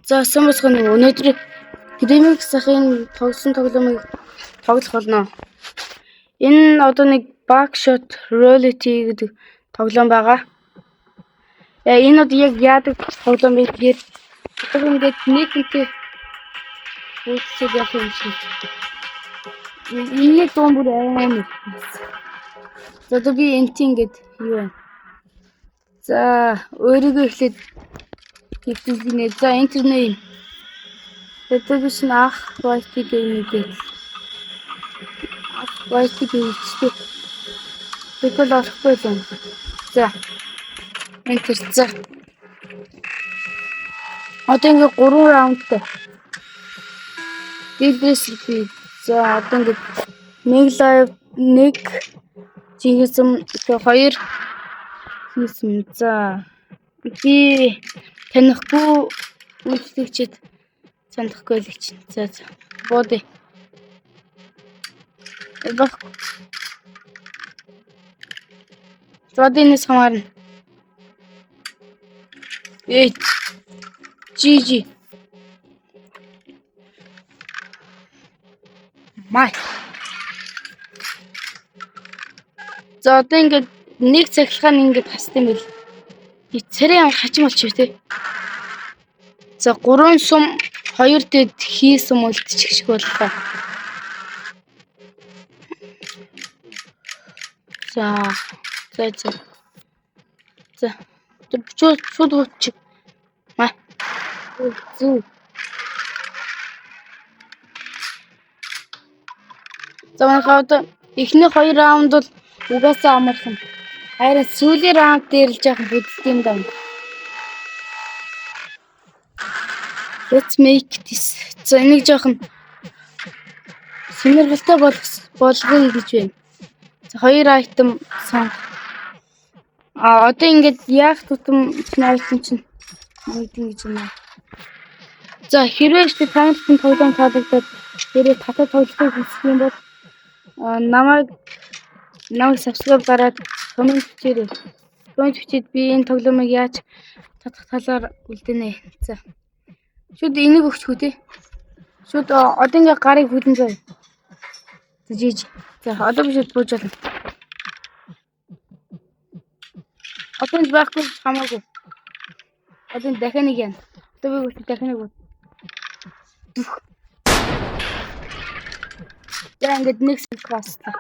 За самбасхан өнөөдөр Грэмик сахын тогсон тоглоомыг тоглох болно. Энэ одоо нэг Backshot Reality гэдэг тоглоом байгаа. Энэ одоо яг яадаг тоглоом бэ гэхээр одоо ингээд нийтдээ үүсэл явах юм шиг. Энэ дуун бүр амар. За одоо би энт ингээд юу вэ? За өөрийгөө эхлээд хэвтүүлнэ. За интернет. Television ах YT game гэдэг. YT гэдэг. Тэгвэл орохгүй юм. За. Энтер за. Одоо ингээд 3 раундтай. Дилбэс би за одоо ингээд нэг лайв нэг жинхэнэ 2 хийсэн. За. Би танихгүй үйлчлэгчд санахгүй л чинь. За. Боди. Бодинес хамаарна. GG. Май. За одоо ингээд нэг цахилгаан ингээд хасд юм бэл. Царай хачим болчих үү те. За 3 сум 2 дэд хийсэн үлдчих боллоо. За. Шууд уучиг. Маа. Зү. За манайхаа эхний 2 раунд бол угаасаа амархан. Харин сүүлийн раунд дээр л жоохон бүдэлт юм даа. Let's make this. За энийг жоохон сонирхолтой болгоё гэж байна. За 2 айтем сон. Одоо ингээд яах тутам найсан чинь мэдэн гэж байна. За хэрвээ ч танилцсан тоглоом таалагдаад тэрээ татаа тоглохыг хүсэх юм бол намайг subscribe дараад комент хийрээ. Комент бичээд би энэ тоглоомыг яаж татах талаар үлдэнэ. За. Шууд энийг өгчихгүй те. Шууд одоо ингээ гарыг хүлэн заяа. За жиж. За одоо би шууд бууж болно. Одоо энэ байхгүй хамаагүй. Одоо дахиад нэг юм. Одоо би дахиад нэг. За ингээд нэг сэлхаастай.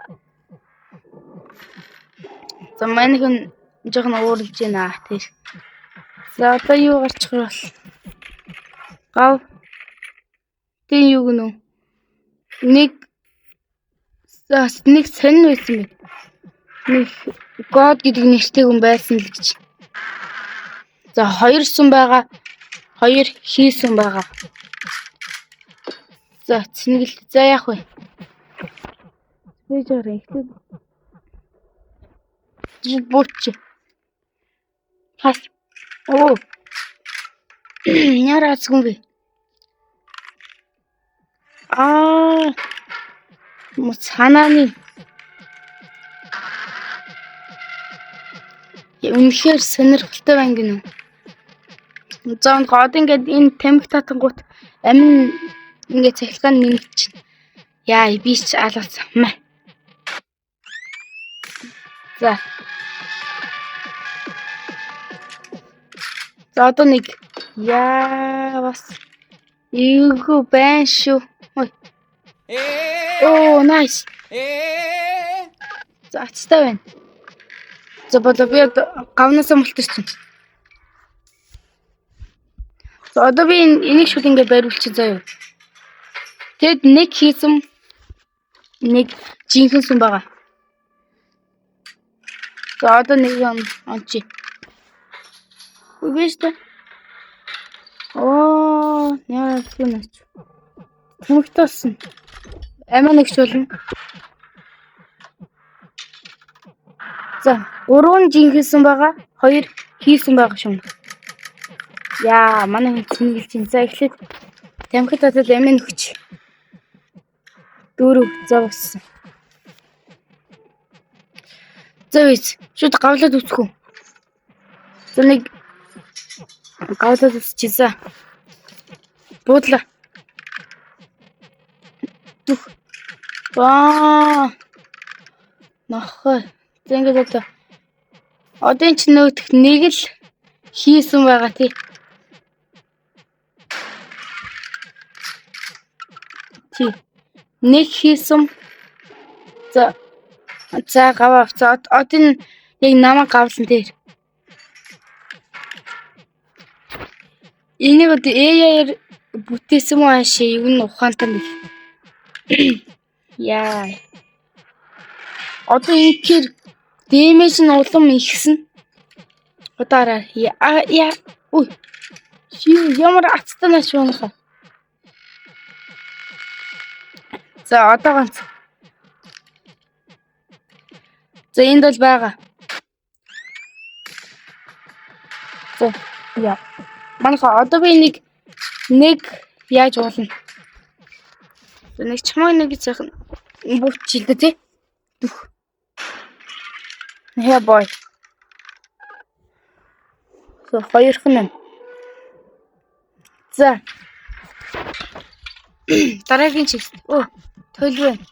За манайхан жоохон ууралж байна тэр. За одоо юу гарчих вэ? Гав. Тэн юу гэнэ? Нэг сонь байсан бэ. Нэг God гэдэг нэртэй хүн байсан л гэж. За 2 сум байгаа. 2 хийсэн байгаа. За цэнгэлт. За яах вэ? Бижаар ихтэй. Жибурч. Хас. Оо. Яараац хүн бэ? Муцанааны үнэхээр сонирхолтой байна гинэ. За гоод ингээд энэ тамхи татангууд амин ингээд цахилгаан нэмэгч. Яа би ч алгацсан маа. За. За одоо нэг яа бас ийгүү байна шүү. Ой. Оо nice. За ацтай байна. За бодоо би гавнасаа мултарчин. За одоо би энийг шууд ингээд бариулчих заяа. Тэгэд нэг хийсэн нэг жинхэнэ сүм байгаа. За одоо нэг ончи. Үгүй ээ. Оо, яа гэнэ. Хүмүүстсэн. Амаа нэгч болно. За, 3 жинхэнсэн байгаа, 2 хийсэн байгаа шүү. Яа, манай хүн цэнгэлж чинь. За эхлээд тамхи татал амин өгч. 4 зовсон. За вис, шууд гавлаад үсэх үү. За нэг гавлаад үсчихсэн. Буудлаа. Ваа. Нохой. За ингээд одоо энэ чинь нөгөөх нэг л хийсэн байгаа тий. Тий. Нэг хийсэн. За гаваа. За одоо энэ яг намайг гавлан дээр. Энийг одоо AI-аар бүтээсэн мөн хаашаа юу н ухаантай нэг. Яа. Одоо энэ дэмэж нь улам ихсэн. Удараа. Яа. Ой. Ямар аттай нааш байна. За одоо ганц. За энд бол байгаа. За яа. Манайха одоо би нэг яаж уулна. Нэг чамайг нэг сайхан буучилдэ тий. Яа бой. So хоёрхан. За. Дараагийн чигт. Тойл байна.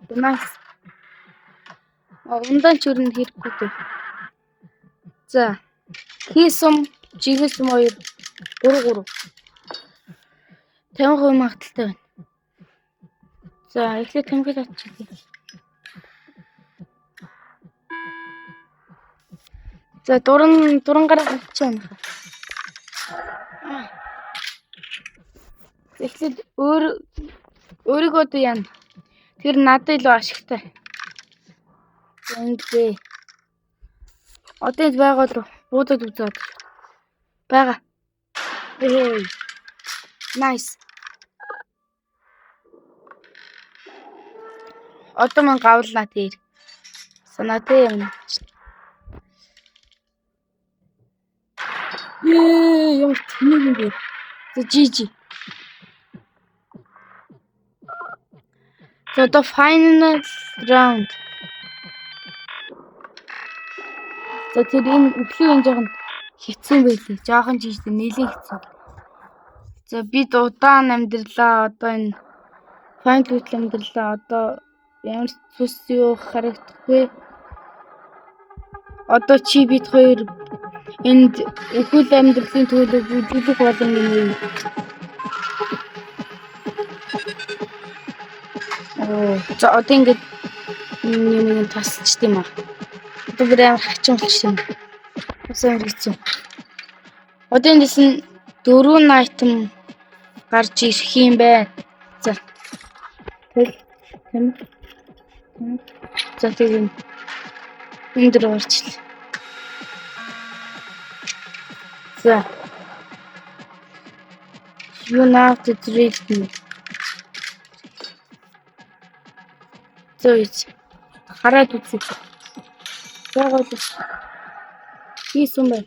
Nice. Ундаан ч өрнө хэрэггүй дээ. За. Хийсэм, жигэсэм 2 3. 50% магадaltaй байна. За, эхлээд 50% татчихъя. За, дуран гараа авчихъя. Эхлээд өөрийгөө дүү яана. Тэр надад илүү ашигтай. Ингээ. Одоо энэ байгаа руу буудад үзээд байгаа. Nice. Одоо мань гавлнаа тэр. Санаатай юм. Ямар тэнэг юм бэ? За GG. So the final round. За тэр энэ өглөө жоохон хэцүү байлээ. Жоохон жижиг нэлээд хэцүү. За бид удаан амьдралаа. Одоо энэ final амьдралаа. Одоо ямар цус юу харагдахгүй. Одоо чи бид хоёр энд өглөө амьдралын төлөв бүжиглэх болон юм. За одоо ингээд юм тасч тийм аа. Одоо бүр амар хачин болчихсон. Усаа хэрэгцээ. Одоо эндээс нь 4 айтем гарч ирэх юм байна. За. За тийм. Энд дэр орчлаа. За. You now to treat me. Зөөж хараад үзье. Заагуул. Хийсэн бай.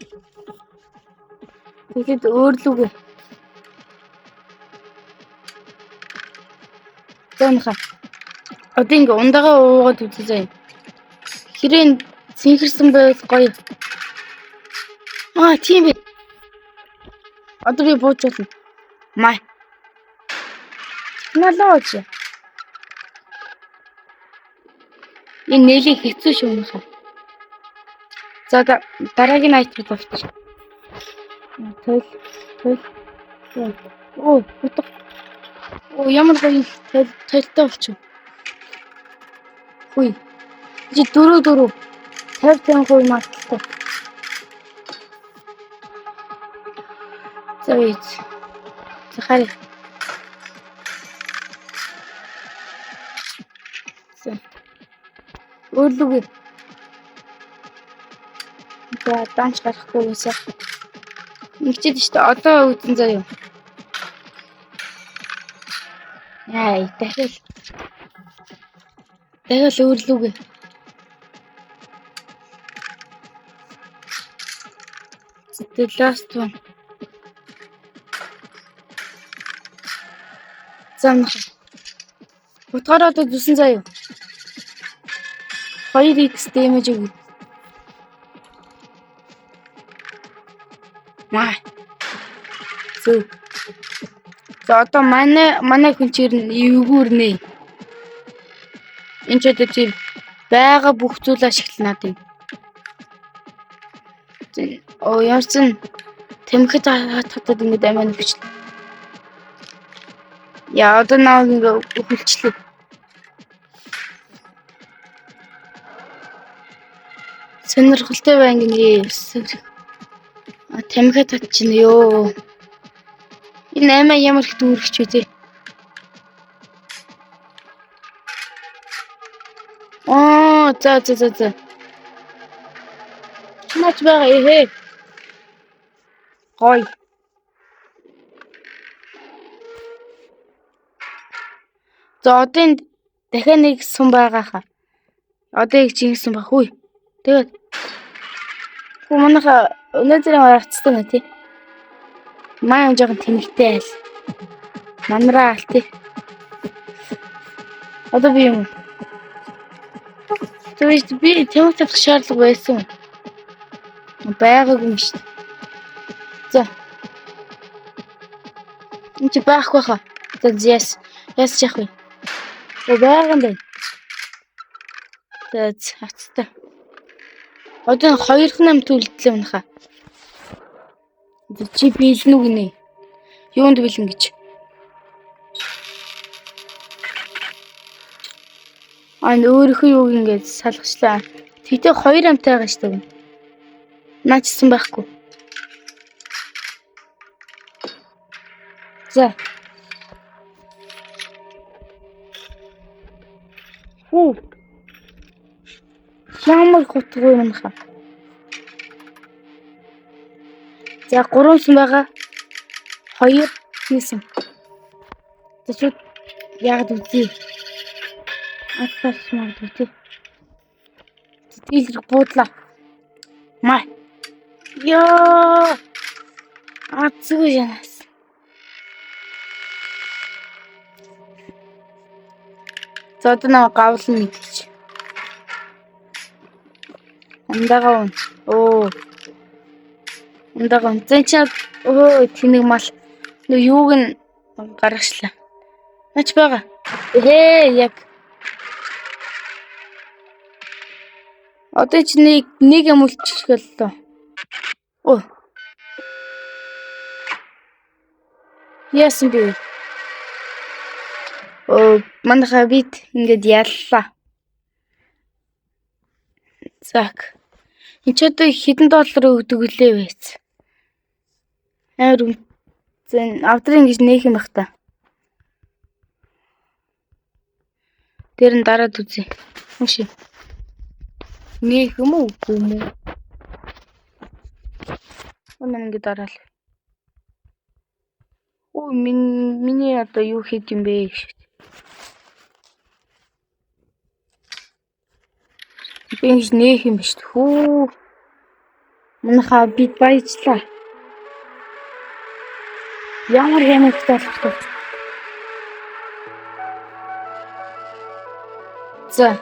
Тэгэхэд өөрлөгөө. Зөнхөө. Одоо ингээ ундагаа уугаад үзье. Хэрэг синхэрсэн байвал гоё. Тийм ээ. Одоо би бууж болно. Май. Налооч. Энэ нэлээд хэцүү шүү нөхөө. За дараагийн айтмыг авчих. Тойл. Утга. Ямар гоё тойлтой болчих. Хүй. Чи 4 50% магадaltaй. За ийж. Захаар. За. Өөрлөгөө. За данч гарахгүй юмсаа. Ингэчихэд шүү дээ. Одоо үзэн заяа. Дахиад өөрлөгөө. The last one. Зам. Утгаараа одоо зүсэн заяа. 2x damage өгье. Маа. Зөв. За одоо манай хүн чинь эвгүүрнэ. Энд ч одоо тийм байгаа бүх зүйл ашиглана тийм. Оо ямарсан тэмхэд татаад ингэж амиа нүгчлээ. Яа одоо наа ингэ хүлчлээ. Сонирхолтой байна гинэ. Тэмхэд татчихна ёо. Энэ амиа ямар их дүүрэгч вэ те. Оо за. Чимаач байгаа ээ. Гой. За одоо энэ дахиад нэг сум байгаа хаа. Одоо их жинсэн баг хүй. Тэгээд манайха өнөөдөр авцсан нэ тий. Маа жоохон тэнэгтэй айл. Манараа аль тий. Одоо би юм. Тэгвэл би тэмэг татах шаардлага байсан. Байгаагүй юм шүү дээ. За. Энд байхгүй хаа. За яс яах вэ? Байгаа юм байна. За хацтай. Одоо 2-8 төлөлдлөө унахаа. Чи биелнэ үү гинэ? Юунд бэлэн гэж? Өөрийнхөө юуг ингэж салгачлаа. Тэгтээ 2 амтай байгаа шүү дээ. Наачсан байхгүй. За. Ямар хотгоо юм хаа. За 3 сум байгаа. 2 хийсэн. Тэчүүд яг үгүй. Атас мод үгүй. Тэтгэл буудлаа. Маа. Яа. Ацгүй янас. За одоо нэг гавлын мэдчих. Андагаа. Оо. Андагаа. Зэнчаа тэнэг мал. Юуг нь гаргачлаа. Нач байгаа. Яг. Одоо чи нэг юм үлччихэл лөө. Оо. Яасан бэ? Манайха бид ингэж яллаа. Зак. Энд ч одоо хэдэн доллар өгдөг үлээ байц. Авдрын ингэж нээх юм бах та. Тэр нь дараад үзье. Үши. Нээх юм уу? Оноо ингэ дараал. Миний одоо юу хийх юм бэ? Би ингэж нээх юм биш үү? Манайха бид баяжлаа. Ямар хэмээгтэй болох вэ? За.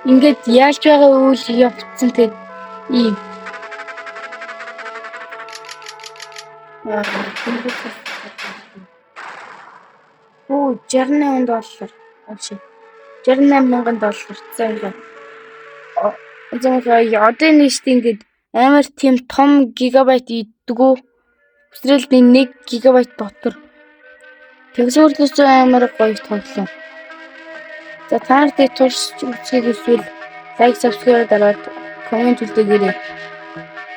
Ингээд яаж байгаа үйл явцсан тэгээд ийм. $68. Авши. $68,000. За ингээд. Одоо энэ шүү дээ ингээд амар тийм том гигабайт иддэггүй. Өсрөл 1 гигабайт дотор. Тэгсүүрлээс амар гоё тоглоом. За та нарт турш үзхийг хүсвэл лайк, subscribe дараад коммент үлдээгээрэй.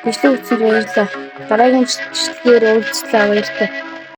Бичлэг үзсээр баярлалаа. Дараагийн бичлэгээр уулзлаа баяртай.